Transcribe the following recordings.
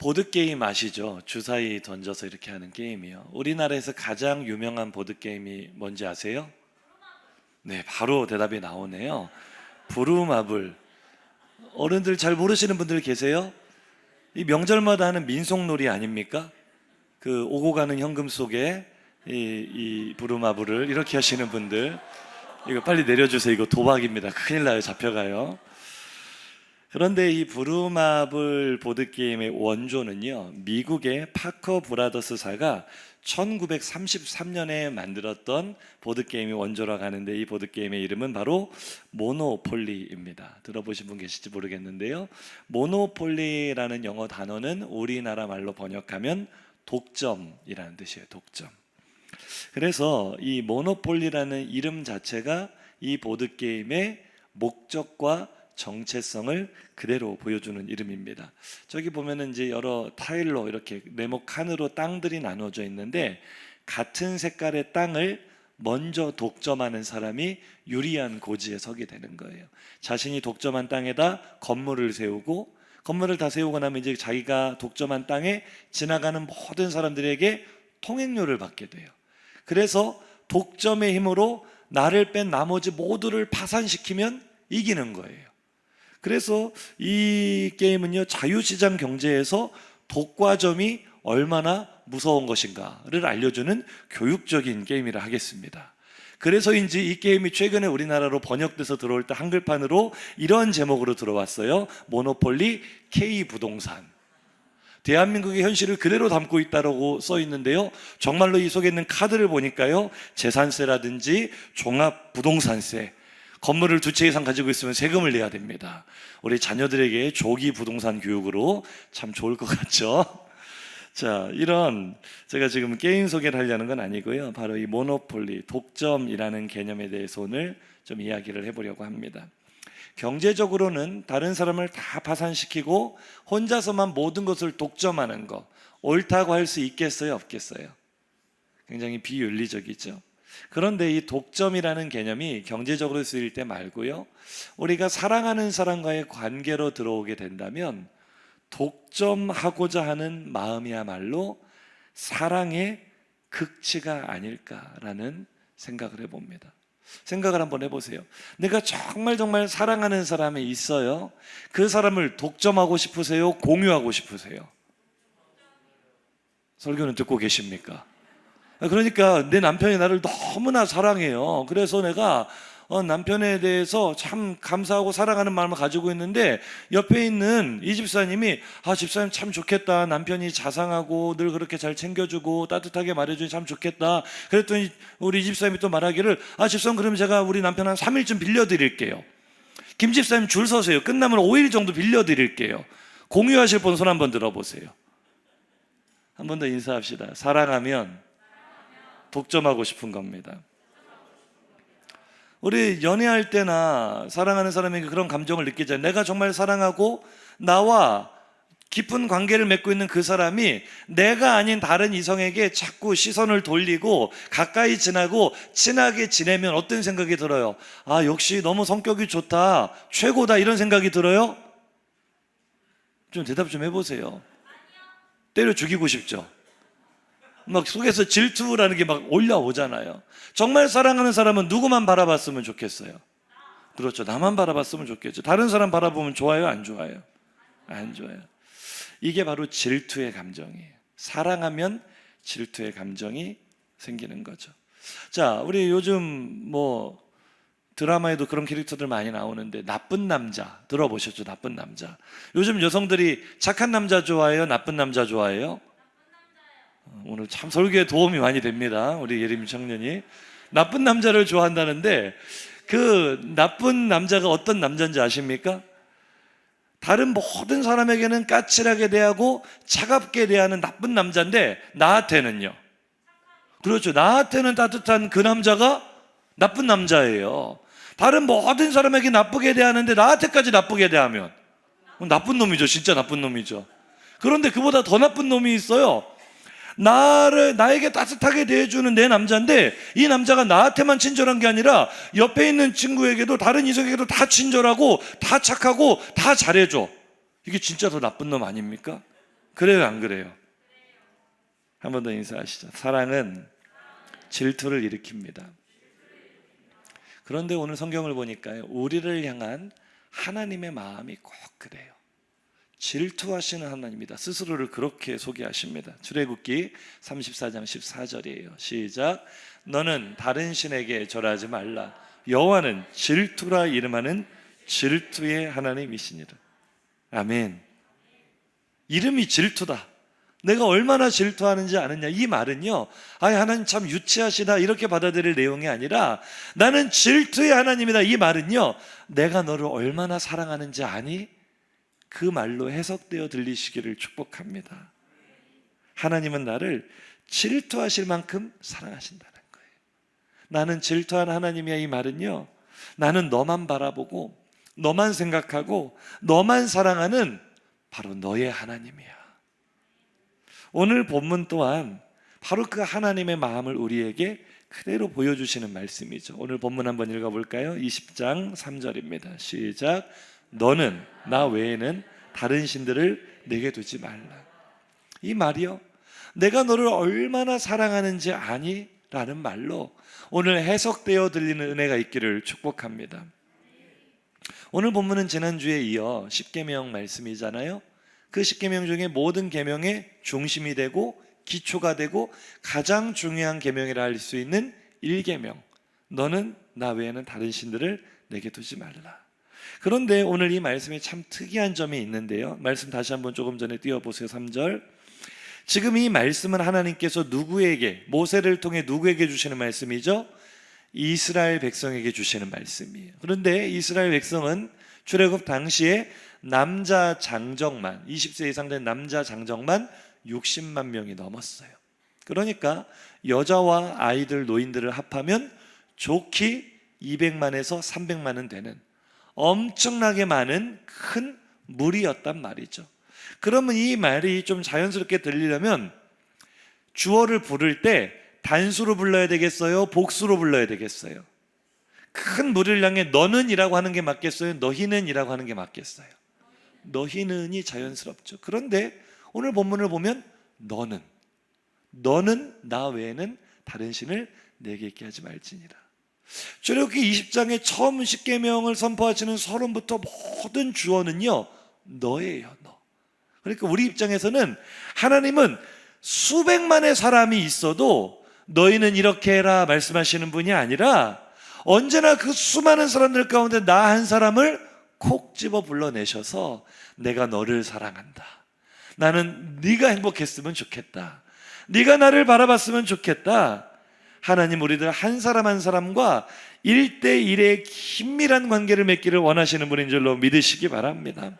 보드게임 아시죠? 주사위 던져서 이렇게 하는 게임이요. 우리나라에서 가장 유명한 보드게임이 뭔지 아세요? 네, 바로 대답이 나오네요. 부루마블. 어른들 잘 모르시는 분들 계세요? 이 명절마다 하는 민속놀이 아닙니까? 그 오고 가는 현금 속에 이 부루마블을 이렇게 하시는 분들, 이거 빨리 내려주세요. 이거 도박입니다. 큰일 나요. 잡혀가요. 그런데 이 부루마블 보드게임의 원조는요, 미국의 파커 브라더스사가 1933년에 만들었던 보드게임이 원조라고 하는데, 이 보드게임의 이름은 바로 모노폴리입니다. 들어보신 분 계실지 모르겠는데요, 모노폴리라는 영어 단어는 우리나라 말로 번역하면 독점이라는 뜻이에요. 독점. 그래서 이 모노폴리라는 이름 자체가 이 보드게임의 목적과 정체성을 그대로 보여주는 이름입니다. 저기 보면은 이제 여러 타일로 이렇게 네모 칸으로 땅들이 나눠져 있는데, 같은 색깔의 땅을 먼저 독점하는 사람이 유리한 고지에 서게 되는 거예요. 자신이 독점한 땅에다 건물을 세우고, 건물을 다 세우고 나면 이제 자기가 독점한 땅에 지나가는 모든 사람들에게 통행료를 받게 돼요. 그래서 독점의 힘으로 나를 뺀 나머지 모두를 파산시키면 이기는 거예요. 그래서 이 게임은요, 자유시장 경제에서 독과점이 얼마나 무서운 것인가를 알려주는 교육적인 게임이라 하겠습니다. 그래서인지 이 게임이 최근에 우리나라로 번역돼서 들어올 때 한글판으로 이런 제목으로 들어왔어요. 모노폴리 K부동산. 대한민국의 현실을 그대로 담고 있다고 써 있는데요, 정말로 이 속에 있는 카드를 보니까요, 재산세라든지 종합부동산세, 건물을 2채 이상 가지고 있으면 세금을 내야 됩니다. 우리 자녀들에게 조기 부동산 교육으로 참 좋을 것 같죠? 자, 이런, 제가 지금 게임 소개를 하려는 건 아니고요, 바로 이 모노폴리, 독점이라는 개념에 대해서 오늘 좀 이야기를 해보려고 합니다. 경제적으로는 다른 사람을 다 파산시키고 혼자서만 모든 것을 독점하는 거, 옳다고 할 수 있겠어요, 없겠어요? 굉장히 비윤리적이죠. 그런데 이 독점이라는 개념이 경제적으로 쓰일 때 말고요, 우리가 사랑하는 사람과의 관계로 들어오게 된다면 독점하고자 하는 마음이야말로 사랑의 극치가 아닐까라는 생각을 해봅니다. 생각을 한번 해보세요. 내가 정말 사랑하는 사람이 있어요. 그 사람을 독점하고 싶으세요? 공유하고 싶으세요? 설교는 듣고 계십니까? 그러니까 내 남편이 나를 너무나 사랑해요. 그래서 내가 남편에 대해서 참 감사하고 사랑하는 마음을 가지고 있는데, 옆에 있는 이 집사님이 집사님 참 좋겠다, 남편이 자상하고 늘 그렇게 잘 챙겨주고 따뜻하게 말해주니 참 좋겠다. 그랬더니 우리 이 집사님이 또 말하기를, 집사님 그럼 제가 우리 남편 한 3일 좀 빌려드릴게요. 김 집사님 줄 서세요. 끝나면 5일 정도 빌려드릴게요. 공유하실 분 손 한번 들어보세요. 한 번 더 인사합시다. 사랑하면 독점하고 싶은 겁니다. 우리 연애할 때나 사랑하는 사람에게 그런 감정을 느끼잖아요. 내가 정말 사랑하고 나와 깊은 관계를 맺고 있는 그 사람이 내가 아닌 다른 이성에게 자꾸 시선을 돌리고 가까이 지나고 친하게 지내면 어떤 생각이 들어요? 역시 너무 성격이 좋다, 최고다, 이런 생각이 들어요? 좀 대답 좀 해보세요. 때려 죽이고 싶죠? 막 속에서 질투라는 게 막 올라오잖아요. 정말 사랑하는 사람은 누구만 바라봤으면 좋겠어요? 그렇죠. 나만 바라봤으면 좋겠죠. 다른 사람 바라보면 좋아요, 안 좋아요? 안 좋아요. 이게 바로 질투의 감정이에요. 사랑하면 질투의 감정이 생기는 거죠. 자, 우리 요즘 드라마에도 그런 캐릭터들 많이 나오는데, 나쁜 남자 들어보셨죠? 나쁜 남자. 요즘 여성들이 착한 남자 좋아해요, 나쁜 남자 좋아해요? 오늘 참 설교에 도움이 많이 됩니다. 우리 예림 청년이 나쁜 남자를 좋아한다는데, 그 나쁜 남자가 어떤 남자인지 아십니까? 다른 모든 사람에게는 까칠하게 대하고 차갑게 대하는 나쁜 남자인데, 나한테는요, 그렇죠, 나한테는 따뜻한 그 남자가 나쁜 남자예요. 다른 모든 사람에게 나쁘게 대하는데 나한테까지 나쁘게 대하면 나쁜 놈이죠. 진짜 나쁜 놈이죠. 그런데 그보다 더 나쁜 놈이 있어요. 나에게 따뜻하게 대해주는 내 남자인데, 이 남자가 나한테만 친절한 게 아니라 옆에 있는 친구에게도 다른 이성에게도 다 친절하고 다 착하고 다 잘해줘. 이게 진짜 더 나쁜 놈 아닙니까? 그래요, 안 그래요? 한 번 더 인사하시죠. 사랑은 질투를 일으킵니다. 그런데 오늘 성경을 보니까요, 우리를 향한 하나님의 마음이 꼭 그래요. 질투하시는 하나님이다. 스스로를 그렇게 소개하십니다. 출애굽기 34장 14절이에요. 시작. 너는 다른 신에게 절하지 말라. 여호와는 질투라 이름하는 질투의 하나님이시니라. 아멘. 이름이 질투다. 내가 얼마나 질투하는지 아느냐. 이 말은요, 하나님 참 유치하시다 이렇게 받아들일 내용이 아니라 나는 질투의 하나님이다. 이 말은요, 내가 너를 얼마나 사랑하는지 아니? 그 말로 해석되어 들리시기를 축복합니다. 하나님은 나를 질투하실 만큼 사랑하신다는 거예요. 나는 질투하는 하나님이야. 이 말은요, 나는 너만 바라보고 너만 생각하고 너만 사랑하는 바로 너의 하나님이야. 오늘 본문 또한 바로 그 하나님의 마음을 우리에게 그대로 보여주시는 말씀이죠. 오늘 본문 한번 읽어볼까요? 20장 3절입니다. 시작. 너는 나 외에는 다른 신들을 내게 두지 말라. 이 말이요, 내가 너를 얼마나 사랑하는지 아니? 라는 말로 오늘 해석되어 들리는 은혜가 있기를 축복합니다. 오늘 본문은 지난주에 이어 십계명 말씀이잖아요. 그 십계명 중에 모든 계명의 중심이 되고 기초가 되고 가장 중요한 계명이라 할 수 있는 1계명, 너는 나 외에는 다른 신들을 내게 두지 말라. 그런데 오늘 이 말씀에 참 특이한 점이 있는데요, 말씀 다시 한번 조금 전에 띄워보세요. 3절. 지금 이 말씀은 하나님께서 누구에게, 모세를 통해 누구에게 주시는 말씀이죠? 이스라엘 백성에게 주시는 말씀이에요. 그런데 이스라엘 백성은 출애굽 당시에 남자 장정만, 20세 이상 된 남자 장정만 60만 명이 넘었어요. 그러니까 여자와 아이들, 노인들을 합하면 좋게 200만에서 300만은 되는 엄청나게 많은 큰 무리였단 말이죠. 그러면 이 말이 좀 자연스럽게 들리려면 주어를 부를 때 단수로 불러야 되겠어요? 복수로 불러야 되겠어요? 큰 무리를 향해 너는 이라고 하는 게 맞겠어요? 너희는 이라고 하는 게 맞겠어요? 너희는이 자연스럽죠. 그런데 오늘 본문을 보면 너는 나 외에는 다른 신을 내게 있게 하지 말지니라. 출애굽기 20장에 처음 십계명을 선포하시는 서론부터 모든 주어는요, 너예요. 너. 그러니까 우리 입장에서는 하나님은 수백만의 사람이 있어도 너희는 이렇게 해라 말씀하시는 분이 아니라 언제나 그 수많은 사람들 가운데 나 한 사람을 콕 집어 불러내셔서 내가 너를 사랑한다. 나는 네가 행복했으면 좋겠다. 네가 나를 바라봤으면 좋겠다. 하나님 우리들 한 사람 한 사람과 1대1의 긴밀한 관계를 맺기를 원하시는 분인 줄로 믿으시기 바랍니다.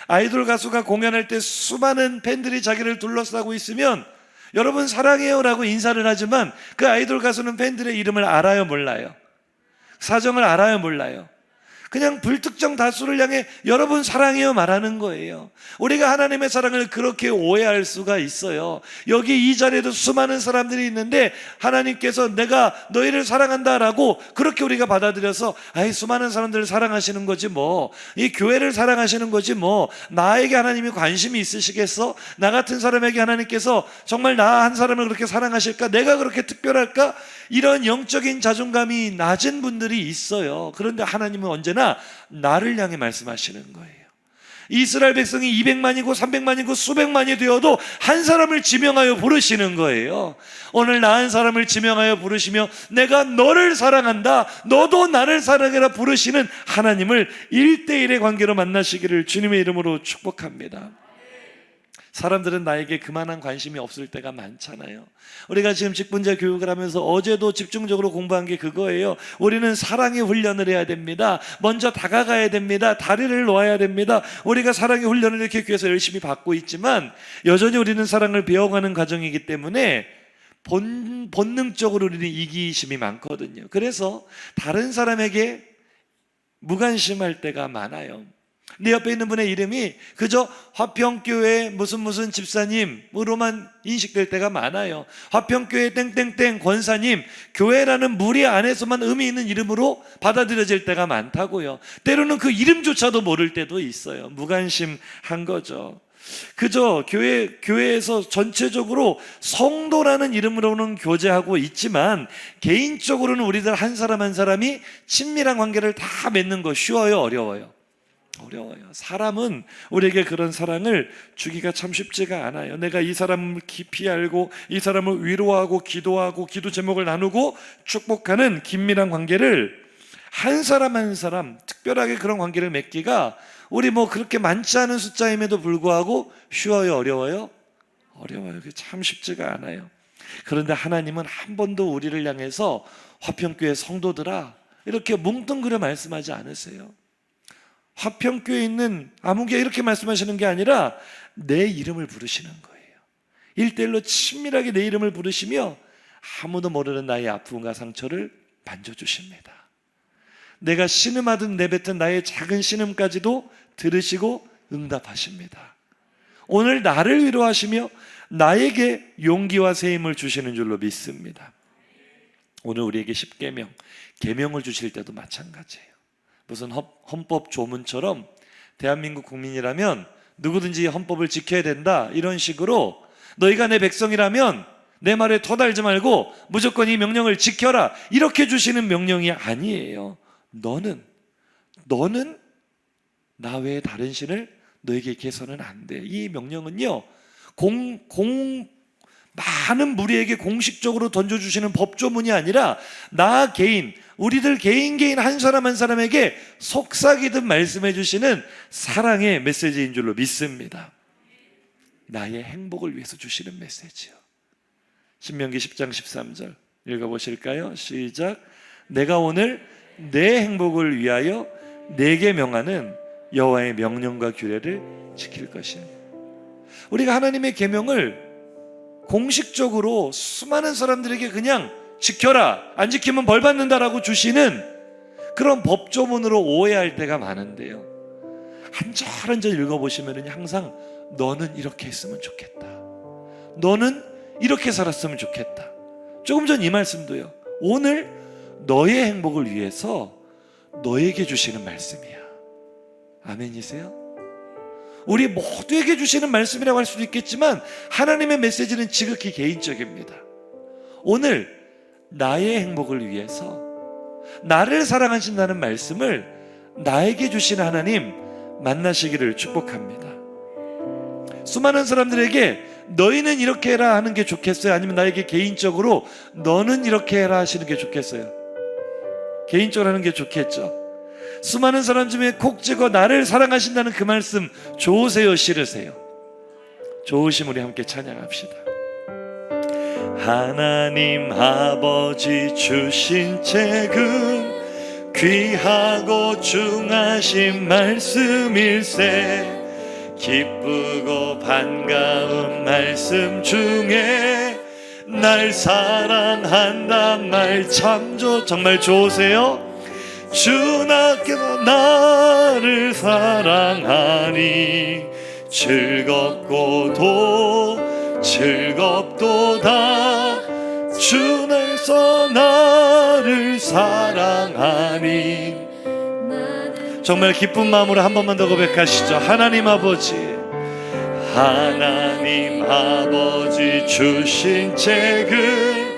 아이돌 가수가 공연할 때 수많은 팬들이 자기를 둘러싸고 있으면 여러분 사랑해요 라고 인사를 하지만 그 아이돌 가수는 팬들의 이름을 알아요, 몰라요? 사정을 알아요, 몰라요? 그냥 불특정 다수를 향해 여러분 사랑해요 말하는 거예요. 우리가 하나님의 사랑을 그렇게 오해할 수가 있어요. 여기 이 자리에도 수많은 사람들이 있는데 하나님께서 내가 너희를 사랑한다라고 그렇게 우리가 받아들여서 수많은 사람들을 사랑하시는 거지 뭐, 이 교회를 사랑하시는 거지 뭐, 나에게 하나님이 관심이 있으시겠어? 나 같은 사람에게 하나님께서 정말 나 한 사람을 그렇게 사랑하실까? 내가 그렇게 특별할까? 이런 영적인 자존감이 낮은 분들이 있어요. 그런데 하나님은 언제나 나를 향해 말씀하시는 거예요. 이스라엘 백성이 200만이고 300만이고 수백만이 되어도 한 사람을 지명하여 부르시는 거예요. 오늘 나 한 사람을 지명하여 부르시며 내가 너를 사랑한다, 너도 나를 사랑해라 부르시는 하나님을 1대1의 관계로 만나시기를 주님의 이름으로 축복합니다. 사람들은 나에게 그만한 관심이 없을 때가 많잖아요. 우리가 지금 직분자 교육을 하면서 어제도 집중적으로 공부한 게 그거예요. 우리는 사랑의 훈련을 해야 됩니다. 먼저 다가가야 됩니다. 다리를 놓아야 됩니다. 우리가 사랑의 훈련을 이렇게 교회에서 열심히 받고 있지만 여전히 우리는 사랑을 배워가는 과정이기 때문에 본능적으로 우리는 이기심이 많거든요. 그래서 다른 사람에게 무관심할 때가 많아요. 내 옆에 있는 분의 이름이 그저 화평교회 무슨 집사님으로만 인식될 때가 많아요. 화평교회 땡땡땡 권사님, 교회라는 무리 안에서만 의미 있는 이름으로 받아들여질 때가 많다고요. 때로는 그 이름조차도 모를 때도 있어요. 무관심한 거죠. 그저 교회에서 전체적으로 성도라는 이름으로는 교제하고 있지만 개인적으로는 우리들 한 사람 한 사람이 친밀한 관계를 다 맺는 거 쉬워요, 어려워요? 어려워요. 사람은 우리에게 그런 사랑을 주기가 참 쉽지가 않아요. 내가 이 사람을 깊이 알고 이 사람을 위로하고 기도하고 기도 제목을 나누고 축복하는 긴밀한 관계를 한 사람 한 사람 특별하게 그런 관계를 맺기가 우리 그렇게 많지 않은 숫자임에도 불구하고 쉬워요, 어려워요? 어려워요. 그게 참 쉽지가 않아요. 그런데 하나님은 한 번도 우리를 향해서 화평교회 성도들아 이렇게 뭉뚱그려 말씀하지 않으세요. 화평교회에 있는 아무개 이렇게 말씀하시는 게 아니라 내 이름을 부르시는 거예요. 1대1로 친밀하게 내 이름을 부르시며 아무도 모르는 나의 아픔과 상처를 만져주십니다. 내가 신음하듯 내뱉은 나의 작은 신음까지도 들으시고 응답하십니다. 오늘 나를 위로하시며 나에게 용기와 새 힘을 주시는 줄로 믿습니다. 오늘 우리에게 십계명, 계명을 주실 때도 마찬가지예요. 무슨 헌법 조문처럼 대한민국 국민이라면 누구든지 헌법을 지켜야 된다 이런 식으로 너희가 내 백성이라면 내 말에 토달지 말고 무조건 이 명령을 지켜라 이렇게 주시는 명령이 아니에요. 너는 나 외에 다른 신을 너에게 개서는 안 돼. 이 명령은요 많은 무리에게 공식적으로 던져주시는 법조문이 아니라 나 개인, 우리들 개인 한 사람 한 사람에게 속삭이듯 말씀해 주시는 사랑의 메시지인 줄로 믿습니다. 나의 행복을 위해서 주시는 메시지요. 신명기 10장 13절 읽어보실까요? 시작. 내가 오늘 내 행복을 위하여 내게 명하는 여호와의 명령과 규례를 지킬 것이야. 우리가 하나님의 계명을 공식적으로 수많은 사람들에게 그냥 지켜라, 안 지키면 벌 받는다라고 주시는 그런 법조문으로 오해할 때가 많은데요, 한 절 한 절 읽어보시면 항상 너는 이렇게 했으면 좋겠다, 너는 이렇게 살았으면 좋겠다. 조금 전 이 말씀도요, 오늘 너의 행복을 위해서 너에게 주시는 말씀이야. 아멘이세요? 우리 모두에게 주시는 말씀이라고 할 수도 있겠지만 하나님의 메시지는 지극히 개인적입니다. 오늘 나의 행복을 위해서 나를 사랑하신다는 말씀을 나에게 주신 하나님 만나시기를 축복합니다. 수많은 사람들에게 너희는 이렇게 해라 하는 게 좋겠어요? 아니면 나에게 개인적으로 너는 이렇게 해라 하시는 게 좋겠어요? 개인적으로 하는 게 좋겠죠. 수많은 사람 중에 콕 집어 나를 사랑하신다는 그 말씀 좋으세요, 싫으세요? 좋으심 우리 함께 찬양합시다. 하나님 아버지 주신 책은 귀하고 중하신 말씀일세, 기쁘고 반가운 말씀 중에 날 사랑한단 말 참 정말 좋으세요? 주나께서 나를 사랑하니 즐겁도다. 주나께서 나를 사랑하니. 정말 기쁜 마음으로 한 번만 더 고백하시죠. 하나님 아버지, 하나님 아버지 주신 책은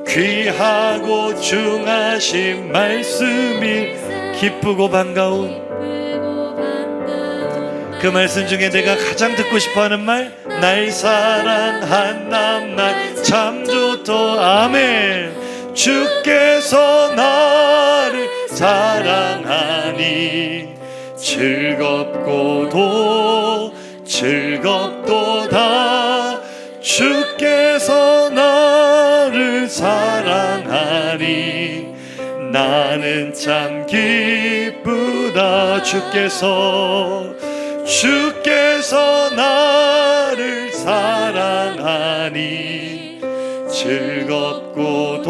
귀하고 중하신 말씀이 기쁘고 반가운 그 말씀 중에 내가 가장 듣고 싶어하는 말, 날 사랑한단 말 참 좋다. 아멘. 주께서 나를 사랑하니 즐겁도다. 주께서 나를 사랑하니 나는 참 기쁘다. 주께서 나를 사랑하니 즐겁도다.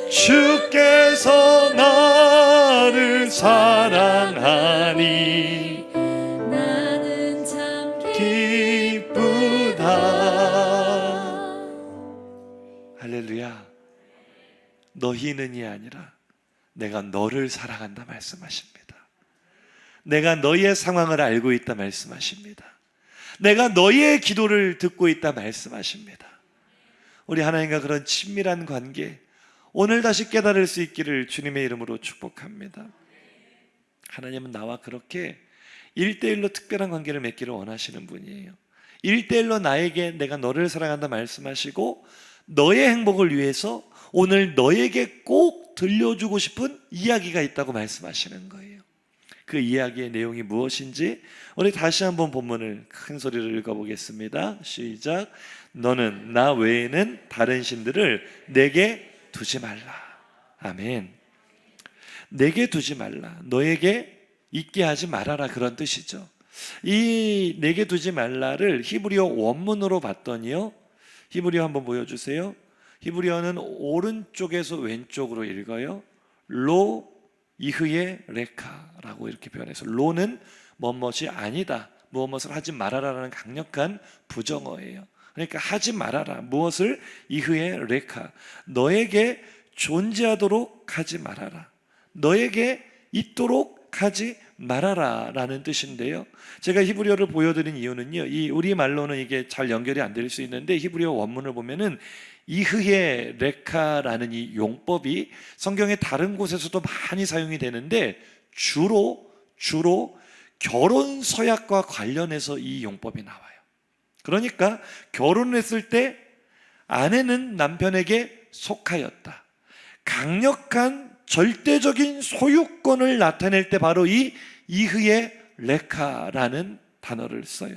주께서 나를 사랑하니 나는 참 기쁘다. 할렐루야. 너희는이 아니라 내가 너를 사랑한다 말씀하십니다. 내가 너희의 상황을 알고 있다 말씀하십니다. 내가 너희의 기도를 듣고 있다 말씀하십니다. 우리 하나님과 그런 친밀한 관계 오늘 다시 깨달을 수 있기를 주님의 이름으로 축복합니다. 하나님은 나와 그렇게 1대1로 특별한 관계를 맺기를 원하시는 분이에요. 1대1로 나에게 내가 너를 사랑한다 말씀하시고 너의 행복을 위해서 오늘 너에게 꼭 들려주고 싶은 이야기가 있다고 말씀하시는 거예요. 그 이야기의 내용이 무엇인지 우리 다시 한번 본문을 큰 소리로 읽어보겠습니다. 시작. 너는 나 외에는 다른 신들을 내게 두지 말라. 아멘. 내게 두지 말라. 너에게 있게 하지 말아라, 그런 뜻이죠. 이 내게 두지 말라를 히브리어 원문으로 봤더니요, 히브리어 한번 보여주세요. 히브리어는 오른쪽에서 왼쪽으로 읽어요. 로 이흐의 레카라고 이렇게 표현해서, 로는 뭐뭇이 아니다, 무엇을 하지 말아라라는 강력한 부정어예요. 그러니까 하지 말아라, 무엇을, 이흐의 레카, 너에게 존재하도록 하지 말아라, 너에게 있도록 하지 말아라 라는 뜻인데요, 제가 히브리어를 보여드린 이유는요, 이 우리말로는 이게 잘 연결이 안 될 수 있는데 히브리어 원문을 보면은 이흐의 레카라는 이 용법이 성경의 다른 곳에서도 많이 사용이 되는데 주로 결혼 서약과 관련해서 이 용법이 나와요. 그러니까 결혼을 했을 때 아내는 남편에게 속하였다, 강력한 절대적인 소유권을 나타낼 때 바로 이 이흐의 레카라는 단어를 써요.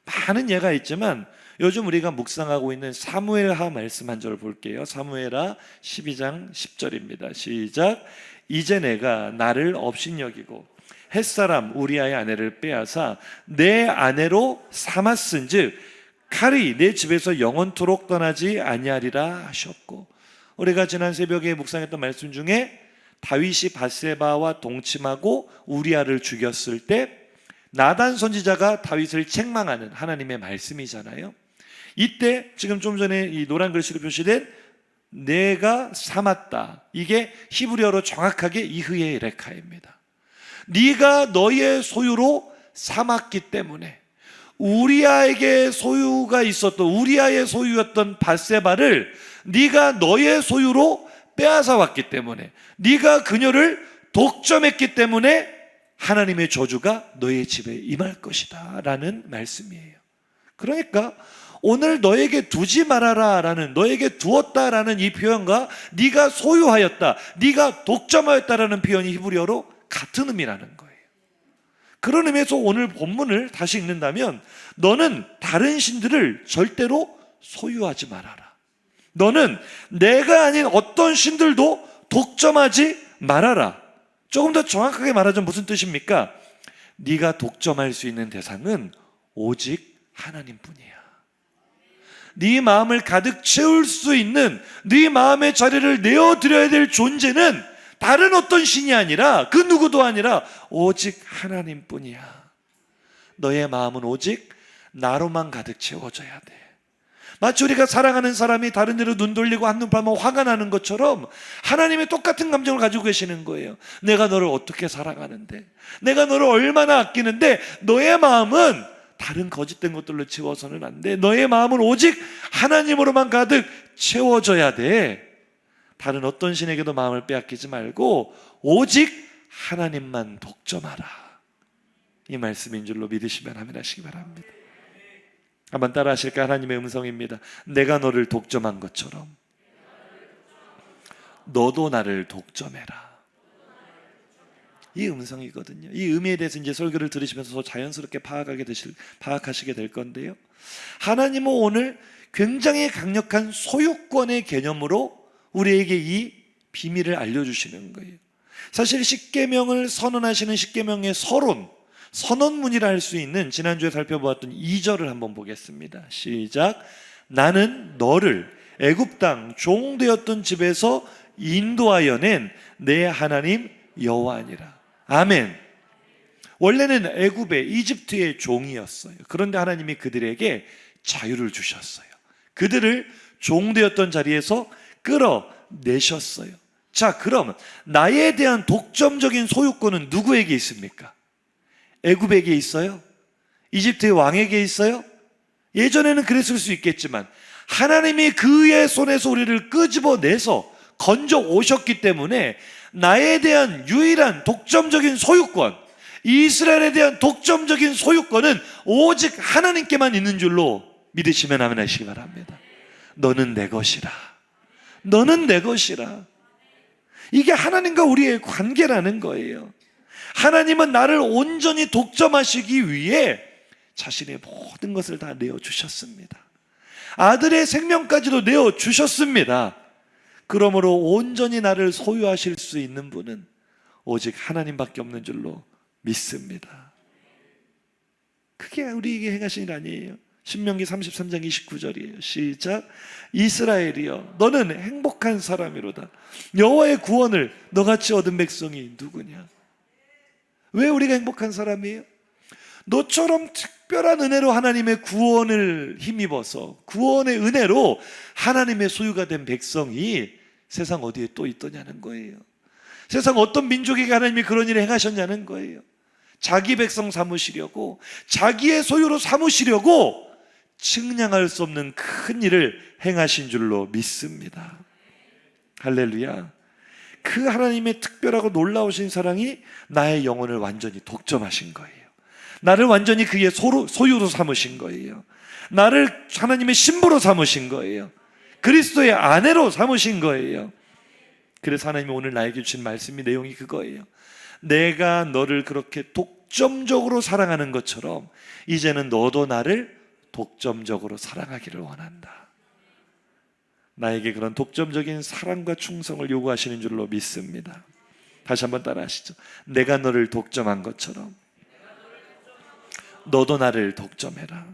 많은 예가 있지만 요즘 우리가 묵상하고 있는 사무엘하 말씀 한 절을 볼게요. 사무엘하 12장 10절입니다. 시작. 이제 내가 나를 업신여기고 햇사람 우리아의 아내를 빼앗아 내 아내로 삼았은즉 칼이 내 집에서 영원토록 떠나지 아니하리라 하셨고, 우리가 지난 새벽에 묵상했던 말씀 중에 다윗이 밧세바와 동침하고 우리아를 죽였을 때 나단 선지자가 다윗을 책망하는 하나님의 말씀이잖아요. 이때 지금 좀 전에 이 노란 글씨로 표시된 내가 삼았다, 이게 히브리어로 정확하게 이흐의 레카입니다. 네가 너의 소유로 삼았기 때문에, 우리아에게 소유가 있었던, 우리아의 소유였던 밧세바를 네가 너의 소유로 빼앗아 왔기 때문에, 네가 그녀를 독점했기 때문에 하나님의 저주가 너의 집에 임할 것이다 라는 말씀이에요. 그러니까 오늘 너에게 두지 말아라 라는, 너에게 두었다라는 이 표현과 네가 소유하였다, 네가 독점하였다라는 표현이 히브리어로 같은 의미라는 거예요. 그런 의미에서 오늘 본문을 다시 읽는다면, 너는 다른 신들을 절대로 소유하지 말아라, 너는 내가 아닌 어떤 신들도 독점하지 말아라. 조금 더 정확하게 말하자면 무슨 뜻입니까? 네가 독점할 수 있는 대상은 오직 하나님뿐이야. 네 마음을 가득 채울 수 있는, 네 마음의 자리를 내어드려야 될 존재는 다른 어떤 신이 아니라, 그 누구도 아니라 오직 하나님뿐이야. 너의 마음은 오직 나로만 가득 채워져야 돼. 마치 우리가 사랑하는 사람이 다른 데로 눈 돌리고 한눈 팔면 화가 나는 것처럼 하나님이 똑같은 감정을 가지고 계시는 거예요. 내가 너를 어떻게 사랑하는데, 내가 너를 얼마나 아끼는데 너의 마음은 다른 거짓된 것들로 채워서는 안 돼. 너의 마음은 오직 하나님으로만 가득 채워져야 돼. 다른 어떤 신에게도 마음을 빼앗기지 말고 오직 하나님만 독점하라, 이 말씀인 줄로 믿으시면 아멘 하시기 바랍니다. 한번 따라 하실까? 하나님의 음성입니다. 내가 너를 독점한 것처럼 너도 나를 독점해라. 이 음성이거든요. 이 의미에 대해서 이제 설교를 들으시면서 자연스럽게 파악하시게 될 건데요, 하나님은 오늘 굉장히 강력한 소유권의 개념으로 우리에게 이 비밀을 알려주시는 거예요. 사실 십계명을 선언하시는 십계명의 선언문이라 할 수 있는 지난주에 살펴보았던 2절을 한번 보겠습니다. 시작. 나는 너를 애굽 땅 종되었던 집에서 인도하여 낸 내 하나님 여호와니라. 아멘. 원래는 애굽의, 이집트의 종이었어요. 그런데 하나님이 그들에게 자유를 주셨어요. 그들을 종되었던 자리에서 끌어내셨어요. 자, 그럼 나에 대한 독점적인 소유권은 누구에게 있습니까? 애굽에게 있어요? 이집트의 왕에게 있어요? 예전에는 그랬을 수 있겠지만 하나님이 그의 손에서 우리를 끄집어내서 건져 오셨기 때문에 나에 대한 유일한 독점적인 소유권, 이스라엘에 대한 독점적인 소유권은 오직 하나님께만 있는 줄로 믿으시면 아멘 하시기 바랍니다. 너는 내 것이라. 너는 내 것이라. 이게 하나님과 우리의 관계라는 거예요. 하나님은 나를 온전히 독점하시기 위해 자신의 모든 것을 다 내어주셨습니다. 아들의 생명까지도 내어주셨습니다. 그러므로 온전히 나를 소유하실 수 있는 분은 오직 하나님밖에 없는 줄로 믿습니다. 그게 우리에게 행하신 일 아니에요? 신명기 33장 29절이에요. 시작. 이스라엘이여 너는 행복한 사람이로다. 여호와의 구원을 너같이 얻은 백성이 누구냐? 왜 우리가 행복한 사람이에요? 너처럼 특별한 은혜로 하나님의 구원을 힘입어서 구원의 은혜로 하나님의 소유가 된 백성이 세상 어디에 또 있더냐는 거예요. 세상 어떤 민족에게 하나님이 그런 일을 행하셨냐는 거예요. 자기 백성 삼으시려고, 자기의 소유로 삼으시려고 측량할 수 없는 큰 일을 행하신 줄로 믿습니다. 할렐루야. 그 하나님의 특별하고 놀라우신 사랑이 나의 영혼을 완전히 독점하신 거예요. 나를 완전히 그의 소유로 삼으신 거예요. 나를 하나님의 신부로 삼으신 거예요. 그리스도의 아내로 삼으신 거예요. 그래서 하나님이 오늘 나에게 주신 말씀이 내용이 그거예요. 내가 너를 그렇게 독점적으로 사랑하는 것처럼 이제는 너도 나를 독점적으로 사랑하기를 원한다. 나에게 그런 독점적인 사랑과 충성을 요구하시는 줄로 믿습니다. 다시 한번 따라 하시죠. 내가 너를 독점한 것처럼 너도 나를 독점해라.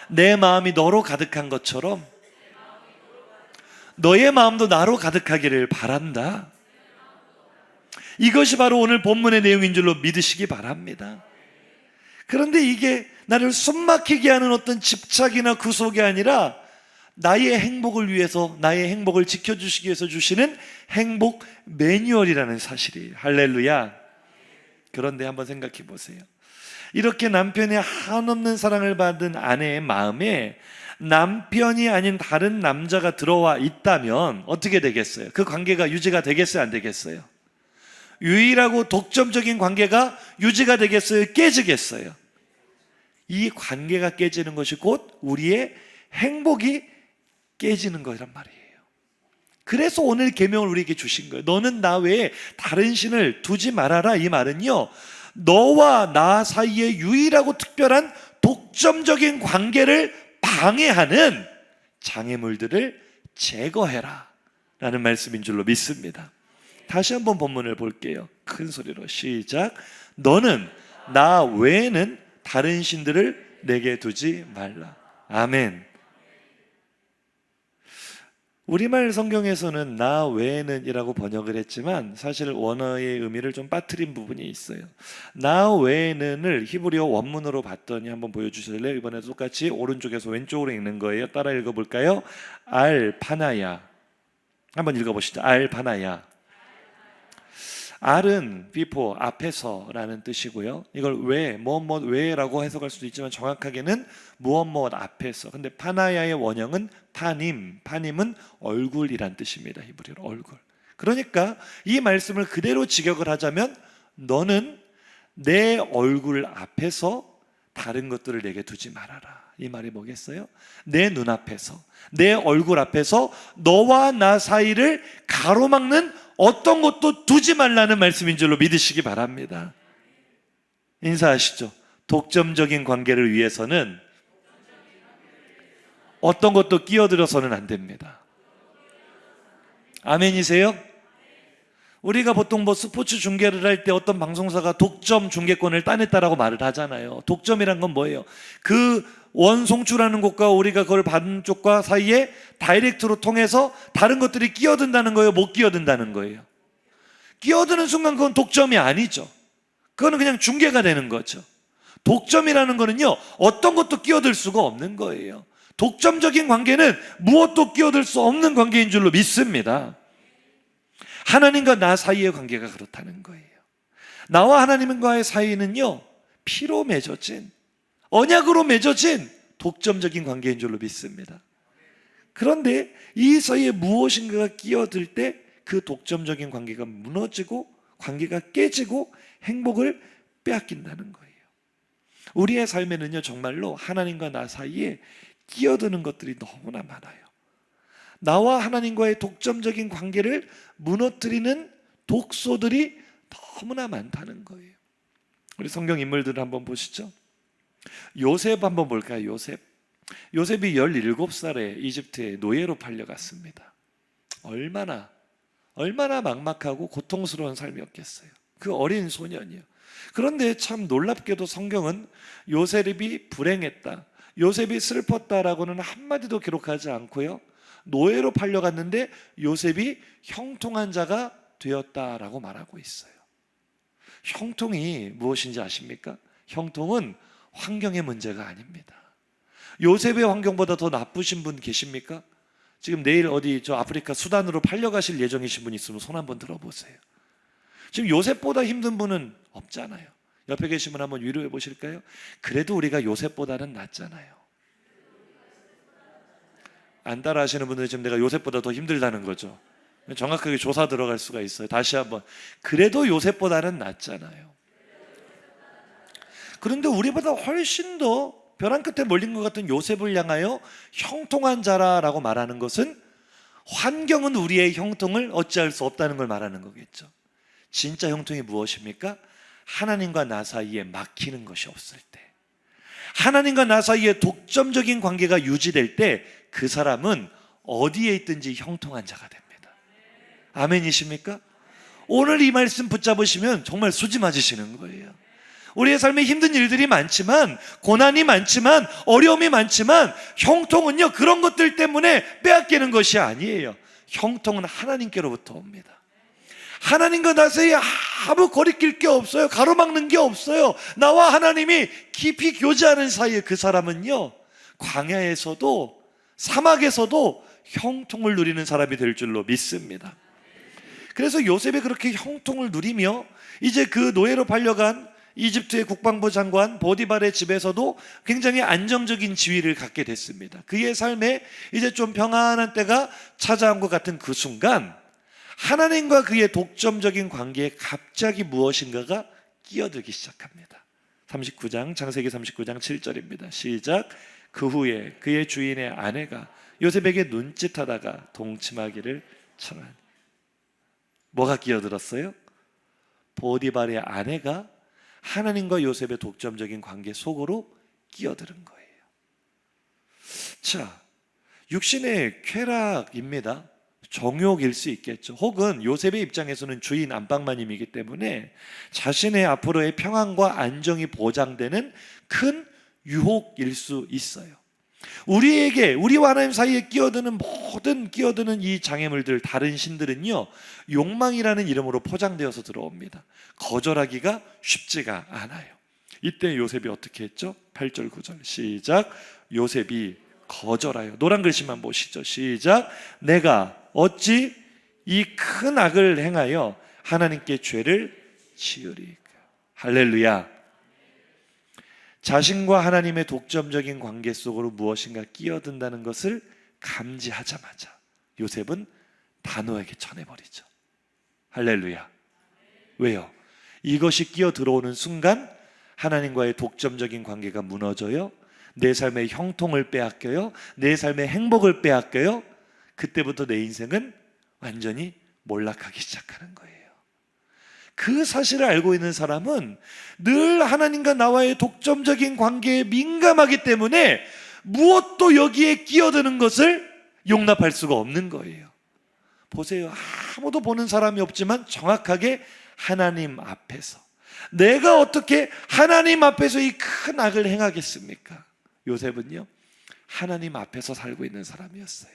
내 마음이 너로 가득한 것처럼 너의 마음도 나로 가득하기를 바란다. 이것이 바로 오늘 본문의 내용인 줄로 믿으시기 바랍니다. 그런데 이게 나를 숨막히게 하는 어떤 집착이나 구속이 아니라 나의 행복을 위해서, 나의 행복을 지켜주시기 위해서 주시는 행복 매뉴얼이라는 사실이에요. 할렐루야. 그런데 한번 생각해 보세요. 이렇게 남편의 한없는 사랑을 받은 아내의 마음에 남편이 아닌 다른 남자가 들어와 있다면 어떻게 되겠어요? 그 관계가 유지가 되겠어요? 안 되겠어요? 유일하고 독점적인 관계가 유지가 되겠어요? 깨지겠어요? 이 관계가 깨지는 것이 곧 우리의 행복이 깨지는 거란 말이에요. 그래서 오늘 계명을 우리에게 주신 거예요. 너는 나 외에 다른 신을 두지 말아라. 이 말은요, 너와 나 사이에 유일하고 특별한 독점적인 관계를 방해하는 장애물들을 제거해라 라는 말씀인 줄로 믿습니다. 다시 한번 본문을 볼게요. 큰 소리로 시작. 너는 나 외에는 다른 신들을 내게 두지 말라. 아멘. 우리말 성경에서는 나 외에는 이라고 번역을 했지만 사실 원어의 의미를 좀 빠뜨린 부분이 있어요. 나 외에는을 히브리어 원문으로 봤더니 한번 보여주실래요? 이번에도 똑같이 오른쪽에서 왼쪽으로 읽는 거예요. 따라 읽어볼까요? 알파나야. 한번 읽어보시죠. 알파나야. 알은 before, 앞에서라는 뜻이고요. 이걸 왜, 무엇 왜라고 해석할 수도 있지만 정확하게는 무엇 앞에서. 근데 파나야의 원형은 파님, 파님은 얼굴이란 뜻입니다. 히브리어로 얼굴. 그러니까 이 말씀을 그대로 직역을 하자면 너는 내 얼굴 앞에서 다른 것들을 내게 두지 말아라. 이 말이 뭐겠어요? 내 눈앞에서, 내 얼굴 앞에서 너와 나 사이를 가로막는 어떤 것도 두지 말라는 말씀인 줄로 믿으시기 바랍니다. 인사하시죠. 독점적인 관계를 위해서는 어떤 것도 끼어들어서는 안 됩니다. 아멘이세요? 우리가 보통 스포츠 중계를 할 때 어떤 방송사가 독점 중계권을 따냈다라고 말을 하잖아요. 독점이란 건 뭐예요? 그 원송출하는 곳과 우리가 그걸 받은 쪽과 사이에 다이렉트로 통해서 다른 것들이 끼어든다는 거예요? 못 끼어든다는 거예요? 끼어드는 순간 그건 독점이 아니죠. 그거는 그냥 중계가 되는 거죠. 독점이라는 거는요, 어떤 것도 끼어들 수가 없는 거예요. 독점적인 관계는 무엇도 끼어들 수 없는 관계인 줄로 믿습니다. 하나님과 나 사이의 관계가 그렇다는 거예요. 나와 하나님과의 사이는요, 피로 맺어진, 언약으로 맺어진 독점적인 관계인 줄로 믿습니다. 그런데 이 사이에 무엇인가가 끼어들 때 그 독점적인 관계가 무너지고 관계가 깨지고 행복을 빼앗긴다는 거예요. 우리의 삶에는요, 정말로 하나님과 나 사이에 끼어드는 것들이 너무나 많아요. 나와 하나님과의 독점적인 관계를 무너뜨리는 독소들이 너무나 많다는 거예요. 우리 성경 인물들을 한번 보시죠. 요셉 한번 볼까요? 요셉이 17살에 이집트에 노예로 팔려갔습니다. 얼마나 막막하고 고통스러운 삶이었겠어요. 그 어린 소년이요. 그런데 참 놀랍게도 성경은 요셉이 불행했다, 요셉이 슬펐다라고는 한마디도 기록하지 않고요, 노예로 팔려갔는데 요셉이 형통한 자가 되었다라고 말하고 있어요. 형통이 무엇인지 아십니까? 형통은 환경의 문제가 아닙니다. 요셉의 환경보다 더 나쁘신 분 계십니까? 지금 내일 어디 저 아프리카 수단으로 팔려가실 예정이신 분 있으면 손 한번 들어보세요. 지금 요셉보다 힘든 분은 없잖아요. 옆에 계신 분 한번 위로해 보실까요? 그래도 우리가 요셉보다는 낫잖아요. 안 따라 하시는 분들은 지금 내가 요셉보다 더 힘들다는 거죠. 정확하게 조사 들어갈 수가 있어요. 다시 한번, 그래도 요셉보다는 낫잖아요. 그런데 우리보다 훨씬 더 벼랑 끝에 몰린 것 같은 요셉을 향하여 형통한 자라라고 말하는 것은 환경은 우리의 형통을 어찌할 수 없다는 걸 말하는 거겠죠. 진짜 형통이 무엇입니까? 하나님과 나 사이에 막히는 것이 없을 때, 하나님과 나 사이에 독점적인 관계가 유지될 때 그 사람은 어디에 있든지 형통한 자가 됩니다. 아멘이십니까? 오늘 이 말씀 붙잡으시면 정말 수지 맞으시는 거예요. 우리의 삶에 힘든 일들이 많지만, 고난이 많지만, 어려움이 많지만, 형통은요, 그런 것들 때문에 빼앗기는 것이 아니에요. 형통은 하나님께로부터 옵니다. 하나님과 나 사이에 아무 거리낄 게 없어요. 가로막는 게 없어요. 나와 하나님이 깊이 교제하는 사이에 그 사람은요, 광야에서도 사막에서도 형통을 누리는 사람이 될 줄로 믿습니다. 그래서 요셉이 그렇게 형통을 누리며 이제 그 노예로 팔려간 이집트의 국방부 장관 보디발의 집에서도 굉장히 안정적인 지위를 갖게 됐습니다. 그의 삶에 이제 좀 평안한 때가 찾아온 것 같은 그 순간, 하나님과 그의 독점적인 관계에 갑자기 무엇인가가 끼어들기 시작합니다. 39장, 창세기 39장 7절입니다. 시작. 그 후에 그의 주인의 아내가 요셉에게 눈짓하다가 동침하기를 청하니. 뭐가 끼어들었어요? 보디발의 아내가 하나님과 요셉의 독점적인 관계 속으로 끼어드는 거예요. 자, 육신의 쾌락입니다. 정욕일 수 있겠죠. 혹은 요셉의 입장에서는 주인 안방마님이기 때문에 자신의 앞으로의 평안과 안정이 보장되는 큰 유혹일 수 있어요. 우리와 하나님 사이에 끼어드는 이 장애물들, 다른 신들은요, 욕망이라는 이름으로 포장되어서 들어옵니다. 거절하기가 쉽지가 않아요. 이때 요셉이 어떻게 했죠? 8절 9절 시작. 요셉이 거절하여, 노란 글씨만 보시죠. 시작. 내가 어찌 이 큰 악을 행하여 하나님께 죄를 지으리까. 할렐루야. 자신과 하나님의 독점적인 관계 속으로 무엇인가 끼어든다는 것을 감지하자마자 요셉은 단호하게 쳐내버리죠. 할렐루야. 왜요? 이것이 끼어 들어오는 순간 하나님과의 독점적인 관계가 무너져요. 내 삶의 형통을 빼앗겨요. 내 삶의 행복을 빼앗겨요. 그때부터 내 인생은 완전히 몰락하기 시작하는 거예요. 그 사실을 알고 있는 사람은 늘 하나님과 나와의 독점적인 관계에 민감하기 때문에 무엇도 여기에 끼어드는 것을 용납할 수가 없는 거예요. 보세요. 아무도 보는 사람이 없지만 정확하게 하나님 앞에서, 내가 어떻게 하나님 앞에서 이 큰 악을 행하겠습니까? 요셉은요, 하나님 앞에서 살고 있는 사람이었어요.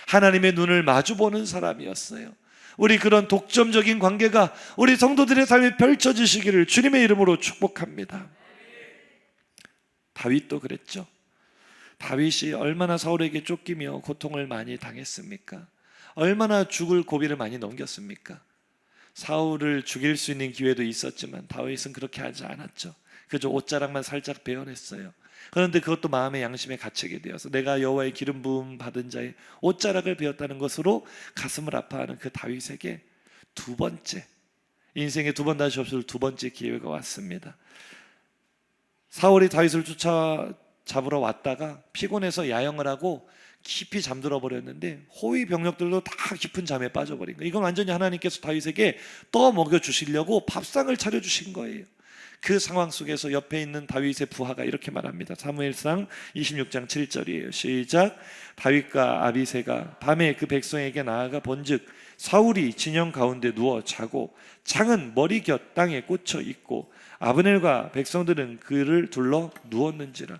하나님의 눈을 마주보는 사람이었어요. 우리 그런 독점적인 관계가 우리 성도들의 삶에 펼쳐지시기를 주님의 이름으로 축복합니다. 다윗도 그랬죠. 다윗이 얼마나 사울에게 쫓기며 고통을 많이 당했습니까? 얼마나 죽을 고비를 많이 넘겼습니까? 사울을 죽일 수 있는 기회도 있었지만 다윗은 그렇게 하지 않았죠. 그저 옷자락만 살짝 베어냈어요. 그런데 그것도 마음의 양심에 갇히게 되어서 내가 여호와의 기름 부음 받은 자의 옷자락을 베었다는 것으로 가슴을 아파하는 그 다윗에게 두 번째, 인생에 두 번 다시 없을 두 번째 기회가 왔습니다. 사울이 다윗을 쫓아잡으러 왔다가 피곤해서 야영을 하고 깊이 잠들어 버렸는데 호위 병력들도 다 깊은 잠에 빠져버린 거예요. 이건 완전히 하나님께서 다윗에게 떠 먹여 주시려고 밥상을 차려 주신 거예요. 그 상황 속에서 옆에 있는 다윗의 부하가 이렇게 말합니다. 사무엘상 26장 7절이에요. 시작. 다윗과 아비새가 밤에 그 백성에게 나아가 본즉 사울이 진영 가운데 누워 자고 창은 머리 곁 땅에 꽂혀 있고 아브넬과 백성들은 그를 둘러 누웠는지라.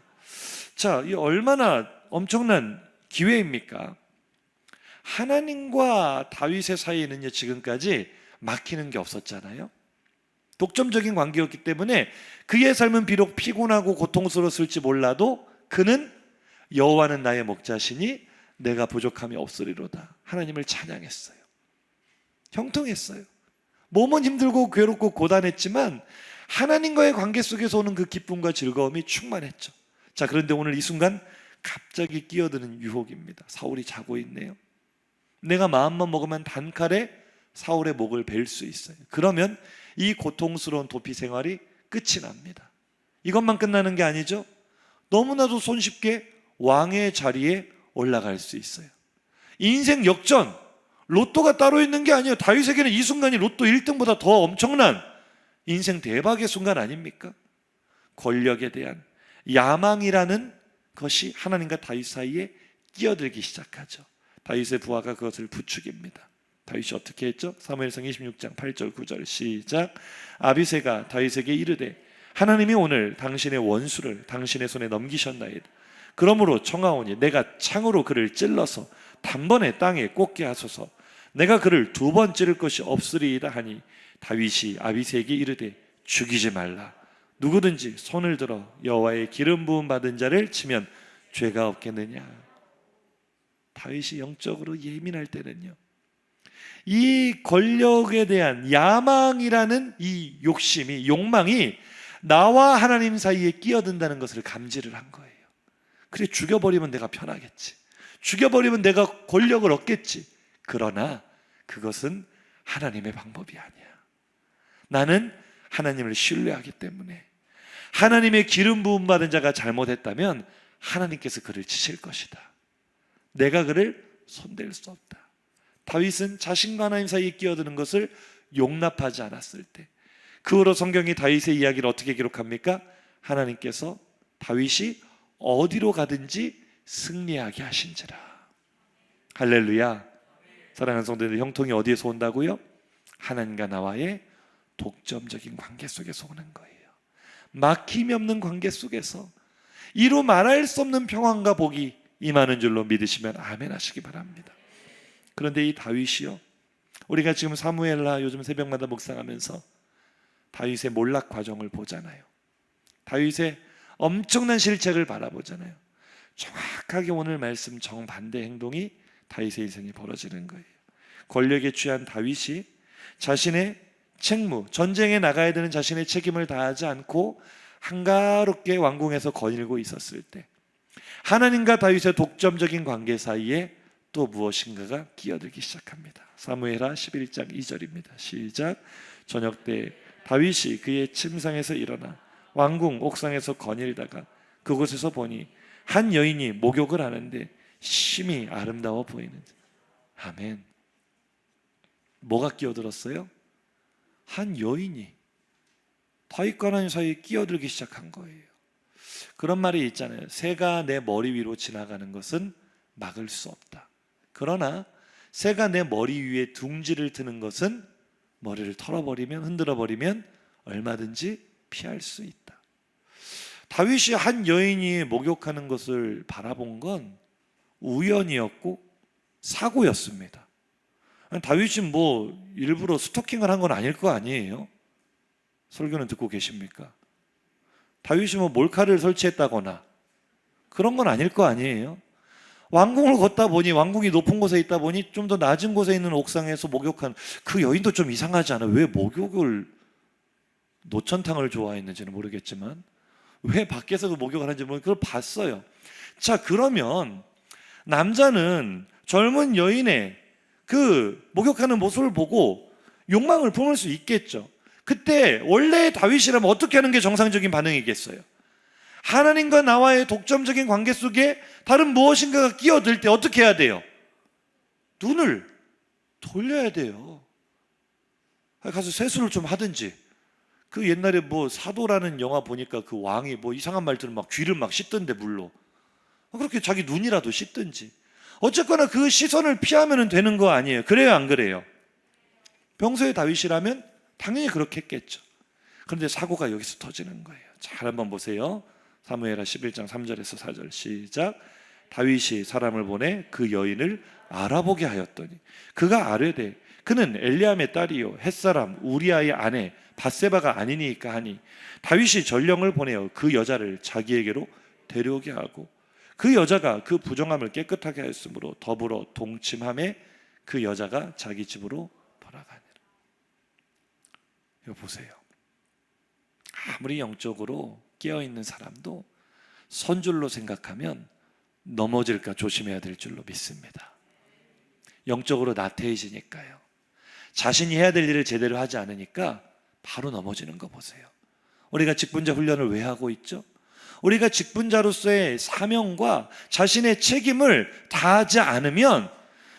자, 이 얼마나 엄청난 기회입니까? 하나님과 다윗의 사이에는요, 지금까지 막히는 게 없었잖아요. 독점적인 관계였기 때문에 그의 삶은 비록 피곤하고 고통스러웠을지 몰라도 그는 여호와는 나의 목자시니 내가 부족함이 없으리로다. 하나님을 찬양했어요. 형통했어요. 몸은 힘들고 괴롭고 고단했지만 하나님과의 관계 속에서 오는 그 기쁨과 즐거움이 충만했죠. 자, 그런데 오늘 이 순간 갑자기 끼어드는 유혹입니다. 사울이 자고 있네요. 내가 마음만 먹으면 단칼에 사울의 목을 벨 수 있어요. 그러면 이 고통스러운 도피 생활이 끝이 납니다. 이것만 끝나는 게 아니죠. 너무나도 손쉽게 왕의 자리에 올라갈 수 있어요. 인생 역전, 로또가 따로 있는 게 아니에요. 다윗에게는 이 순간이 로또 1등보다 더 엄청난 인생 대박의 순간 아닙니까? 권력에 대한 야망이라는 것이 하나님과 다윗 사이에 끼어들기 시작하죠. 다윗의 부하가 그것을 부추깁니다. 다윗이 어떻게 했죠? 사무엘상 26장 8절 9절 시작. 아비새가 다윗에게 이르되 하나님이 오늘 당신의 원수를 당신의 손에 넘기셨나이다. 그러므로 청하오니 내가 창으로 그를 찔러서 단번에 땅에 꽂게 하소서. 내가 그를 두 번 찌를 것이 없으리이다 하니 다윗이 아비새에게 이르되 죽이지 말라. 누구든지 손을 들어 여호와의 기름 부음 받은 자를 치면 죄가 없겠느냐. 다윗이 영적으로 예민할 때는요, 이 권력에 대한 야망이라는 이 욕심이, 욕망이 나와 하나님 사이에 끼어든다는 것을 감지를 한 거예요. 그래, 죽여버리면 내가 편하겠지, 죽여버리면 내가 권력을 얻겠지. 그러나 그것은 하나님의 방법이 아니야. 나는 하나님을 신뢰하기 때문에 하나님의 기름 부음 받은 자가 잘못했다면 하나님께서 그를 치실 것이다. 내가 그를 손댈 수 없다. 다윗은 자신과 하나님 사이에 끼어드는 것을 용납하지 않았을 때, 그 후로 성경이 다윗의 이야기를 어떻게 기록합니까? 하나님께서 다윗이 어디로 가든지 승리하게 하신지라. 할렐루야. 사랑하는 성도들, 형통이 어디에서 온다고요? 하나님과 나와의 독점적인 관계 속에서 오는 거예요. 막힘이 없는 관계 속에서 이루 말할 수 없는 평안과 복이 임하는 줄로 믿으시면 아멘 하시기 바랍니다. 그런데 이 다윗이요, 우리가 지금 사무엘하 요즘 새벽마다 묵상하면서 다윗의 몰락 과정을 보잖아요. 다윗의 엄청난 실책을 바라보잖아요. 정확하게 오늘 말씀 정반대 행동이 다윗의 인생에 벌어지는 거예요. 권력에 취한 다윗이 자신의 책무, 전쟁에 나가야 되는 자신의 책임을 다하지 않고 한가롭게 왕궁에서 거닐고 있었을 때, 하나님과 다윗의 독점적인 관계 사이에 또 무엇인가가 끼어들기 시작합니다. 사무엘하 11장 2절입니다. 시작. 저녁 때 다윗이 그의 침상에서 일어나 왕궁 옥상에서 거닐다가 그곳에서 보니 한 여인이 목욕을 하는데 심히 아름다워 보이는. 아멘. 뭐가 끼어들었어요? 한 여인이 다윗과 하나님 사이에 끼어들기 시작한 거예요. 그런 말이 있잖아요. 새가 내 머리 위로 지나가는 것은 막을 수 없다. 그러나 새가 내 머리 위에 둥지를 트는 것은 머리를 털어버리면, 흔들어버리면 얼마든지 피할 수 있다. 다윗이 한 여인이 목욕하는 것을 바라본 건 우연이었고 사고였습니다. 다윗이 뭐 일부러 스토킹을 한 건 아닐 거 아니에요? 설교는 듣고 계십니까? 다윗이 뭐 몰카를 설치했다거나 그런 건 아닐 거 아니에요? 왕궁을 걷다 보니, 왕궁이 높은 곳에 있다 보니 좀 더 낮은 곳에 있는 옥상에서 목욕한 그 여인도 좀 이상하지 않아요? 왜 목욕을, 노천탕을 좋아했는지는 모르겠지만 왜 밖에서 그 목욕을 하는지 모르겠는데 그걸 봤어요. 자, 그러면 남자는 젊은 여인의 그 목욕하는 모습을 보고 욕망을 품을 수 있겠죠. 그때 원래의 다윗이라면 어떻게 하는 게 정상적인 반응이겠어요? 하나님과 나와의 독점적인 관계 속에 다른 무엇인가가 끼어들 때 어떻게 해야 돼요? 눈을 돌려야 돼요. 가서 세수를 좀 하든지. 그 옛날에 뭐 사도라는 영화 보니까 그 왕이 뭐 이상한 말들은 막 귀를 막 씻던데 물로. 그렇게 자기 눈이라도 씻든지. 어쨌거나 그 시선을 피하면 되는 거 아니에요. 그래요, 안 그래요? 평소에 다윗이라면 당연히 그렇게 했겠죠. 그런데 사고가 여기서 터지는 거예요. 잘 한번 보세요. 사무엘하 11장 3절에서 4절 시작. 다윗이 사람을 보내 그 여인을 알아보게 하였더니 그가 아뢰되 그는 엘리암의 딸이요 햇사람 우리아의 아내 밧세바가 아니니까 하니 다윗이 전령을 보내어 그 여자를 자기에게로 데려오게 하고 그 여자가 그 부정함을 깨끗하게 하였으므로 더불어 동침함에 그 여자가 자기 집으로 돌아가니라. 이거 보세요. 아무리 영적으로 깨어있는 사람도 선줄로 생각하면 넘어질까 조심해야 될 줄로 믿습니다. 영적으로 나태해지니까요. 자신이 해야 될 일을 제대로 하지 않으니까 바로 넘어지는 거 보세요. 우리가 직분자 훈련을 왜 하고 있죠? 우리가 직분자로서의 사명과 자신의 책임을 다하지 않으면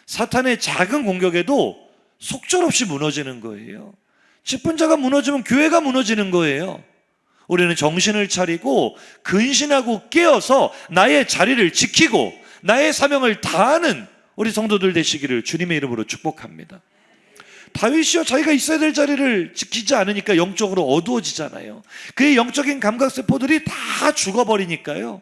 사탄의 작은 공격에도 속절없이 무너지는 거예요. 직분자가 무너지면 교회가 무너지는 거예요. 우리는 정신을 차리고 근신하고 깨어서 나의 자리를 지키고 나의 사명을 다하는 우리 성도들 되시기를 주님의 이름으로 축복합니다. 다윗이요, 자기가 있어야 될 자리를 지키지 않으니까 영적으로 어두워지잖아요. 그의 영적인 감각세포들이 다 죽어버리니까요.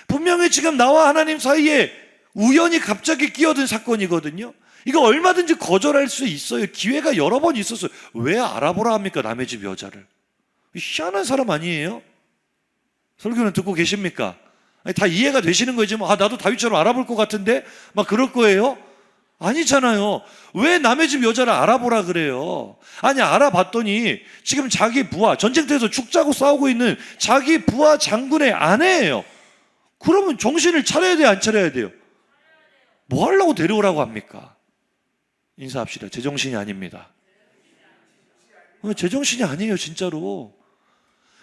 분명히 지금 나와 하나님 사이에 우연히 갑자기 끼어든 사건이거든요. 이거 얼마든지 거절할 수 있어요. 기회가 여러 번 있었어요. 왜 알아보라 합니까? 남의 집 여자를. 희한한 사람 아니에요? 설교는 듣고 계십니까? 아니, 다 이해가 되시는 거지만 나도 다윗처럼 알아볼 것 같은데 막 그럴 거예요? 아니잖아요. 왜 남의 집 여자를 알아보라 그래요? 아니, 알아봤더니 지금 자기 부하, 전쟁터에서 죽자고 싸우고 있는 자기 부하 장군의 아내예요. 그러면 정신을 차려야 돼요, 안 차려야 돼요? 뭐 하려고 데려오라고 합니까? 인사합시다. 제정신이 아닙니다. 제정신이 아니에요, 진짜로.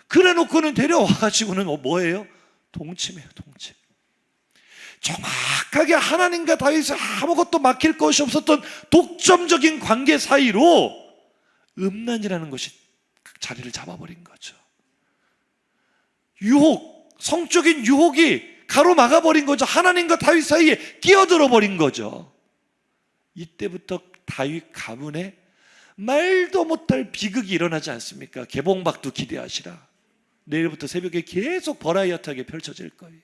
그래 놓고는 데려와가지고는 뭐예요? 동침이에요, 동침. 정확하게 하나님과 다윗의 아무것도 막힐 것이 없었던 독점적인 관계 사이로 음란이라는 것이 자리를 잡아버린 거죠. 유혹, 성적인 유혹이 가로막아버린 거죠. 하나님과 다윗 사이에 끼어들어 버린 거죠. 이때부터 다윗 가문에 말도 못할 비극이 일어나지 않습니까? 개봉박도 기대하시라. 내일부터 새벽에 계속 버라이어트하게 펼쳐질 거예요.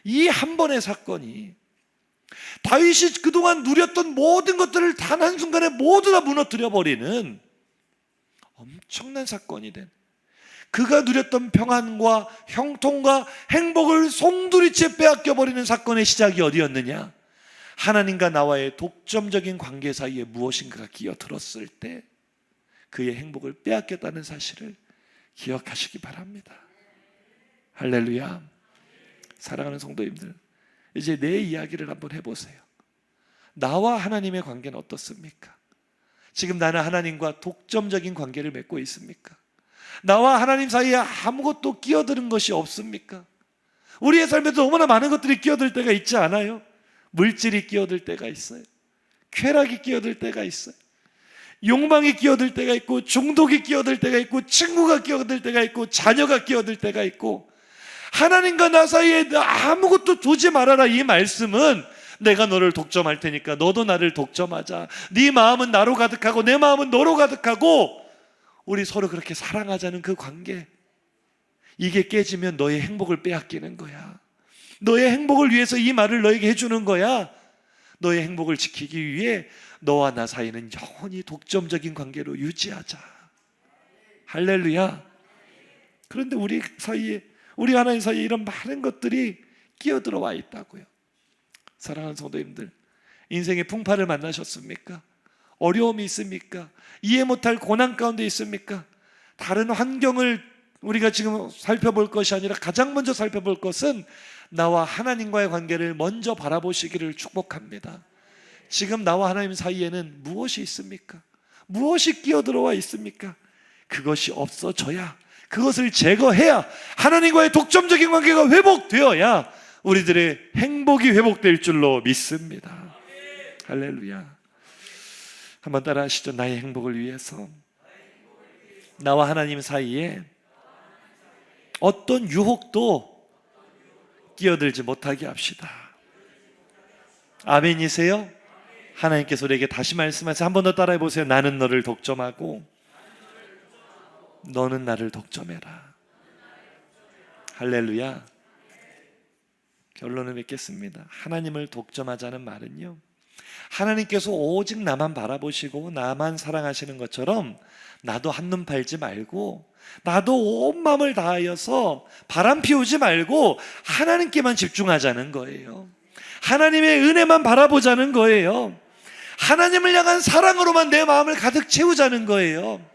이 한 번의 사건이 다윗이 그동안 누렸던 모든 것들을 단 한순간에 모두 다 무너뜨려버리는 엄청난 사건이 된, 그가 누렸던 평안과 형통과 행복을 송두리째 빼앗겨버리는 사건의 시작이 어디였느냐? 하나님과 나와의 독점적인 관계 사이에 무엇인가가 끼어들었을 때 그의 행복을 빼앗겼다는 사실을 기억하시기 바랍니다. 할렐루야. 사랑하는 성도님들, 이제 내 이야기를 한번 해보세요. 나와 하나님의 관계는 어떻습니까? 지금 나는 하나님과 독점적인 관계를 맺고 있습니까? 나와 하나님 사이에 아무것도 끼어드는 것이 없습니까? 우리의 삶에도 너무나 많은 것들이 끼어들 때가 있지 않아요? 물질이 끼어들 때가 있어요. 쾌락이 끼어들 때가 있어요. 욕망이 끼어들 때가 있고, 중독이 끼어들 때가 있고, 친구가 끼어들 때가 있고, 자녀가 끼어들 때가 있고, 하나님과 나 사이에 아무것도 두지 말아라. 이 말씀은 내가 너를 독점할 테니까 너도 나를 독점하자. 네 마음은 나로 가득하고 내 마음은 너로 가득하고 우리 서로 그렇게 사랑하자는 그 관계, 이게 깨지면 너의 행복을 빼앗기는 거야. 너의 행복을 위해서 이 말을 너에게 해주는 거야. 너의 행복을 지키기 위해 너와 나 사이는 영원히 독점적인 관계로 유지하자. 할렐루야. 그런데 우리 사이에, 우리 하나님 사이에 이런 많은 것들이 끼어들어와 있다고요. 사랑하는 성도님들, 인생의 풍파를 만나셨습니까? 어려움이 있습니까? 이해 못할 고난 가운데 있습니까? 다른 환경을 우리가 지금 살펴볼 것이 아니라 가장 먼저 살펴볼 것은 나와 하나님과의 관계를 먼저 바라보시기를 축복합니다. 지금 나와 하나님 사이에는 무엇이 있습니까? 무엇이 끼어들어와 있습니까? 그것이 없어져야, 그것을 제거해야 하나님과의 독점적인 관계가 회복되어야 우리들의 행복이 회복될 줄로 믿습니다. 할렐루야. 한번 따라 하시죠. 나의 행복을 위해서 나와 하나님 사이에 어떤 유혹도 끼어들지 못하게 합시다. 아멘이세요? 하나님께서 우리에게 다시 말씀하세요. 한 번 더 따라해 보세요. 나는 너를 독점하고 너는 나를 독점해라. 할렐루야. 결론을 맺겠습니다. 하나님을 독점하자는 말은요, 하나님께서 오직 나만 바라보시고 나만 사랑하시는 것처럼 나도 한눈 팔지 말고, 나도 온 마음을 다하여서 바람 피우지 말고 하나님께만 집중하자는 거예요. 하나님의 은혜만 바라보자는 거예요. 하나님을 향한 사랑으로만 내 마음을 가득 채우자는 거예요.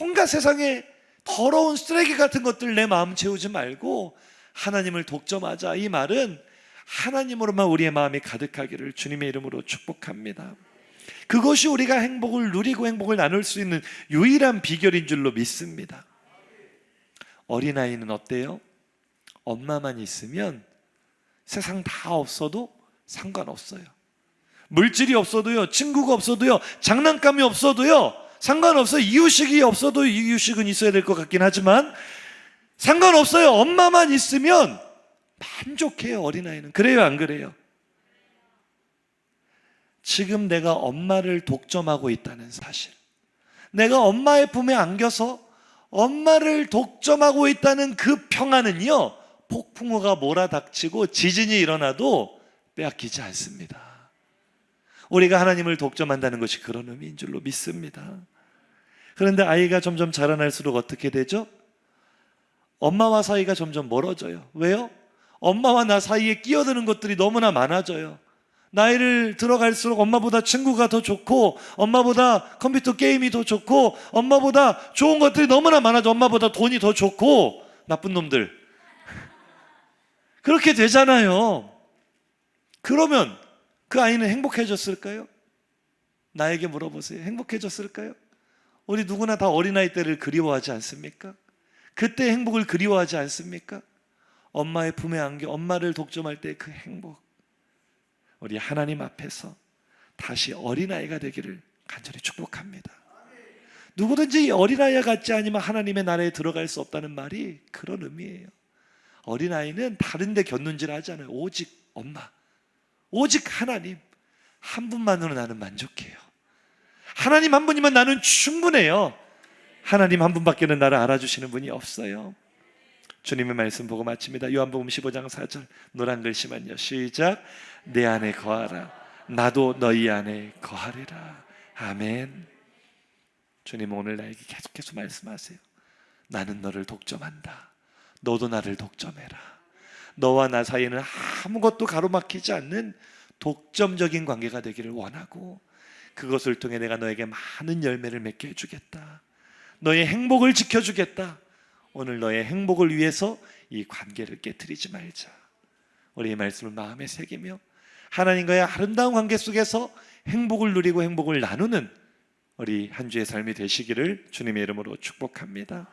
온갖 세상에 더러운 쓰레기 같은 것들 내 마음 채우지 말고 하나님을 독점하자. 이 말은 하나님으로만 우리의 마음이 가득하기를 주님의 이름으로 축복합니다. 그것이 우리가 행복을 누리고 행복을 나눌 수 있는 유일한 비결인 줄로 믿습니다. 어린아이는 어때요? 엄마만 있으면 세상 다 없어도 상관없어요. 물질이 없어도요, 친구가 없어도요, 장난감이 없어도요 상관없어요. 이유식이 없어도 이유식은 있어야 될 것 같긴 하지만 상관없어요. 엄마만 있으면 만족해요. 어린아이는. 그래요, 안 그래요? 지금 내가 엄마를 독점하고 있다는 사실, 내가 엄마의 품에 안겨서 엄마를 독점하고 있다는 그 평안은요, 폭풍우가 몰아닥치고 지진이 일어나도 빼앗기지 않습니다. 우리가 하나님을 독점한다는 것이 그런 의미인 줄로 믿습니다. 그런데 아이가 점점 자라날수록 어떻게 되죠? 엄마와 사이가 점점 멀어져요. 왜요? 엄마와 나 사이에 끼어드는 것들이 너무나 많아져요. 나이를 들어갈수록 엄마보다 친구가 더 좋고, 엄마보다 컴퓨터 게임이 더 좋고, 엄마보다 좋은 것들이 너무나 많아져. 엄마보다 돈이 더 좋고, 나쁜 놈들. 그렇게 되잖아요. 그러면 그 아이는 행복해졌을까요? 나에게 물어보세요. 행복해졌을까요? 우리 누구나 다 어린아이 때를 그리워하지 않습니까? 그때 행복을 그리워하지 않습니까? 엄마의 품에 안겨 엄마를 독점할 때 그 행복, 우리 하나님 앞에서 다시 어린아이가 되기를 간절히 축복합니다. 누구든지 어린아이와 같지 않으면 하나님의 나라에 들어갈 수 없다는 말이 그런 의미예요. 어린아이는 다른 데 곁눈질하지 않아요. 오직 엄마, 오직 하나님 한 분만으로 나는 만족해요. 하나님 한 분이면 나는 충분해요. 하나님 한 분밖에는 나를 알아주시는 분이 없어요. 주님의 말씀 보고 마칩니다. 요한복음 15장 4절 노란 글씨만요. 시작. 내 안에 거하라. 나도 너희 안에 거하리라. 아멘. 주님은 오늘 나에게 계속해서 말씀하세요. 나는 너를 독점한다. 너도 나를 독점해라. 너와 나 사이에는 아무것도 가로막히지 않는 독점적인 관계가 되기를 원하고, 그것을 통해 내가 너에게 많은 열매를 맺게 해주겠다. 너의 행복을 지켜주겠다. 오늘 너의 행복을 위해서 이 관계를 깨트리지 말자. 우리의 말씀을 마음에 새기며 하나님과의 아름다운 관계 속에서 행복을 누리고 행복을 나누는 우리 한 주의 삶이 되시기를 주님의 이름으로 축복합니다.